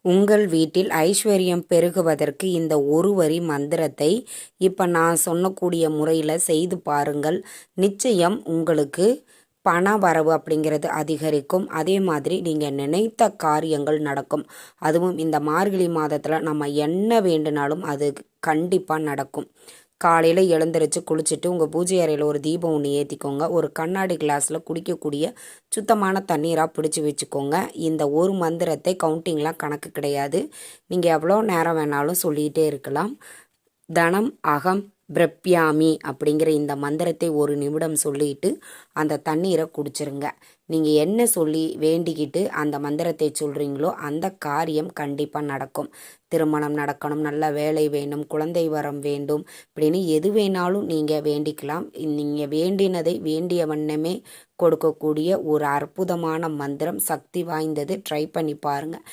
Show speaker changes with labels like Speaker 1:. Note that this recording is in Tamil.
Speaker 1: உங்கள் வீட்டில் ஐஸ்வர்யம் பெருகுவதற்கு இந்த ஒரு வரி மந்திரத்தை இப்போ நான் சொல்லக்கூடிய முறையில் செய்து பாருங்கள். நிச்சயம் உங்களுக்கு பண வரவு அப்படிங்கிறது அதிகரிக்கும். அதே மாதிரி நீங்கள் நினைத்த காரியங்கள் நடக்கும். அதுவும் இந்த மார்கழி மாதத்தில் நம்ம என்ன வேண்டுனாலும் அது கண்டிப்பாக நடக்கும். காலையில் எழுந்திரிச்சு குளிச்சுட்டு உங்கள் பூஜை அறையில் ஒரு தீபம் ஒன்று ஏற்றிக்கோங்க. ஒரு கண்ணாடி கிளாஸில் குடிக்கக்கூடிய சுத்தமான தண்ணீராக பிடிச்சி வச்சுக்கோங்க. இந்த ஒரு மந்திரத்தை கவுண்டிங்லாம் கணக்கு கிடையாது. நீங்கள் எவ்வளோ நேரம் வேணாலும் சொல்லிகிட்டே இருக்கலாம். தனம் அகம் பிரப்யாமி அப்படிங்கிற இந்த மந்திரத்தை ஒரு நிமிடம் சொல்லிட்டு அந்த தண்ணீரை குடிச்சிருங்க. நீங்கள் என்ன சொல்லி வேண்டிக்கிட்டு அந்த மந்திரத்தை சொல்கிறீங்களோ அந்த காரியம் கண்டிப்பாக நடக்கும். திருமணம் நடக்கணும், நல்ல வேலை வேணும், குழந்தை வரம் வேண்டும், இப்படின்னு எது வேணாலும் நீங்கள் வேண்டிக்கலாம். நீங்கள் வேண்டினதை வேண்டிய வண்ணமே கொடுக்கக்கூடிய ஒரு அற்புதமான மந்திரம், சக்தி வாய்ந்தது. ட்ரை பண்ணி பாருங்கள்.